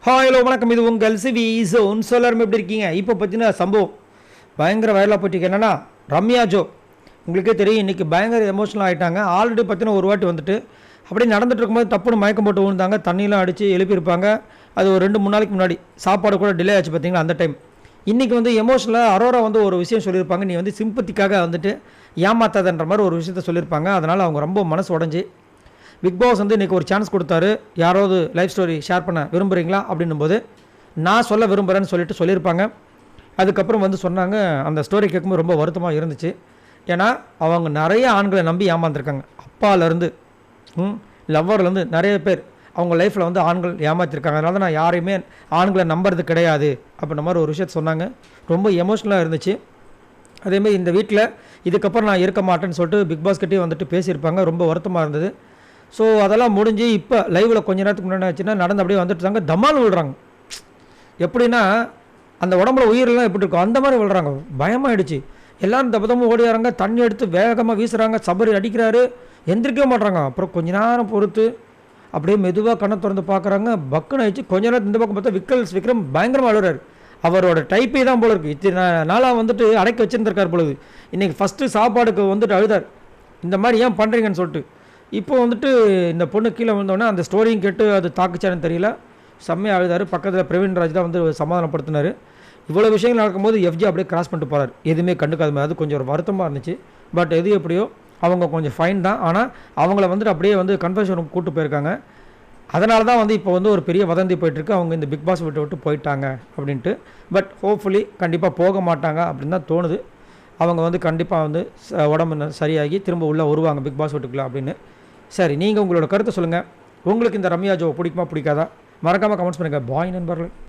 Hello வணக்கம். இது உங்கள் சிவி ஜோன். எல்லாரும் எப்படி இருக்கீங்க? இப்போ பார்த்தீங்கன்னா சம்பவம் பயங்கர வைரலாக போயிட்டு என்னென்னா, ரம்யா ஜோ உங்களுக்கே தெரியும், இன்றைக்கி பயங்கர எமோஷனல் ஆகிட்டாங்க. ஆல்ரெடி பார்த்தீங்கன்னா ஒரு வாட்டி வந்துட்டு அப்படியே நடந்துட்டு இருக்கும்போது டப்புன்னு மயக்கம் போட்டு விழுந்தாங்க. தண்ணியெலாம் அடித்து எழுப்பியிருப்பாங்க. அது ஒரு 2-3 நாளைக்கு முன்னாடி சாப்பாடு கூட டிலே ஆச்சு பார்த்தீங்களா, அந்த டைம். இன்றைக்கி வந்து எமோஷனலாக அரோரா வந்து ஒரு விஷயம் சொல்லியிருப்பாங்க. நீ வந்து சிம்பத்திக்காக வந்துட்டு ஏமாத்தாதன்ற மாதிரி ஒரு விஷயத்த சொல்லியிருப்பாங்க. அதனால் அவங்க ரொம்ப மனசு உடஞ்சி பிக் பாஸ் வந்து இன்றைக்கி ஒரு சான்ஸ் கொடுத்தாரு. யாராவது லைஃப் ஸ்டோரி ஷேர் பண்ண விரும்புகிறீங்களா அப்படின்னும் போது நான் சொல்ல விரும்புகிறேன்னு சொல்லியிருப்பாங்க. அதுக்கப்புறம் வந்து சொன்னாங்க. அந்த ஸ்டோரி கேட்கும்போது ரொம்ப வருத்தமாக இருந்துச்சு. ஏன்னா அவங்க நிறைய ஆண்களை நம்பி ஏமாந்துருக்காங்க. அப்பாலேருந்து லவ்வர்லேருந்து நிறைய பேர் அவங்க லைஃப்பில் வந்து ஆண்கள் ஏமாற்றிருக்காங்க. அதனால தான் நான் யாரையுமே ஆண்களை நம்புறது கிடையாது அப்படின்ற மாதிரி ஒரு விஷயத்த சொன்னாங்க. ரொம்ப எமோஷ்னலாக இருந்துச்சு. அதேமாதிரி இந்த வீட்டில் இதுக்கப்புறம் நான் இருக்க மாட்டேன்னு சொல்லிட்டு பிக் பாஸ் கிட்டே வந்துட்டு பேசியிருப்பாங்க. ரொம்ப வருத்தமாக இருந்தது. ஸோ அதெல்லாம் முடிஞ்சு இப்போ லைவில் கொஞ்ச நேரத்துக்கு முன்னாடி ஆச்சுன்னா நடந்து அப்படியே வந்துட்டு இருக்காங்க. தமால் விழுறாங்க. எப்படின்னா அந்த உடம்புல உயிரெல்லாம் எப்படி இருக்கும் அந்த மாதிரி விழுறாங்க. பயமாகிடுச்சு. எல்லோரும் தப்பதமும் ஓடிறாங்க. தண்ணி எடுத்து வேகமாக வீசுகிறாங்க. சபரி அடிக்கிறாரு. எந்திரிக்கவே மாட்டுறாங்க. அப்புறம் கொஞ்ச நேரம் பொறுத்து அப்படியே மெதுவாக கண்ணை திறந்து பார்க்குறாங்க. பக்குன்னு ஆயிடுச்சு. கொஞ்ச நேரம் இந்த பக்கம் பார்த்தா விக்ரம் பயங்கரமாக அழுகிறாரு. அவரோட டைப்பே தான் போல இருக்குது. இத்தனை நாளாக வந்துட்டு அடக்கி வச்சுருந்துருக்கார் பொழுது. இன்றைக்கி ஃபஸ்ட்டு சாப்பாடுக்கு வந்துட்டு அழுதார். இந்த மாதிரி ஏன் பண்ணுறீங்கன்னு சொல்லிட்டு. இப்போ வந்துட்டு இந்த பொண்ணு கீழே வந்தோடனே அந்த ஸ்டோரியும் கேட்டு அது தாக்குச்சான்னு தெரியல. செம்மையாக அழுதார். பக்கத்தில் பிரவீன் ராஜ் தான் வந்து சமாதானப்படுத்தினார். இவ்வளோ விஷயங்கள் நடக்கும்போது எஃப்ஜி அப்படியே கிராஸ் பண்ணிட்டு போகிறார். எதுவுமே கண்டுக்காத மாதிரி. அது கொஞ்சம் ஒரு வருத்தமாக இருந்துச்சு. பட் எது எப்படியோ அவங்க கொஞ்சம் ஃபைன் தான். ஆனால் அவங்கள வந்துட்டு அப்படியே வந்து கன்ஃபர்ஷன் ரூம் கூப்பிட்டு போயிருக்காங்க. அதனால தான் வந்து இப்போ வந்து ஒரு பெரிய வதந்தி போயிட்டுருக்கு. அவங்க இந்த பிக் பாஸ் விட்டு போயிட்டாங்க அப்படின்ட்டு. பட் ஹோப்ஃபுல்லி கண்டிப்பாக போக மாட்டாங்க அப்படின்னு தான் தோணுது. அவங்க வந்து கண்டிப்பாக வந்து உடம்பு சரியாகி திரும்ப உள்ளே வருவாங்க பிக் பாஸ் வீட்டுக்குள்ளே அப்படின்னு. சரி, நீங்கள் உங்களோட கருத்தை சொல்லுங்கள். உங்களுக்கு இந்த ரம்யா ஜோ பிடிக்குமா பிடிக்காதா? மறக்காமல் கமெண்ட்ஸ் பண்ணுங்கள். பாய் நண்பர்கள்.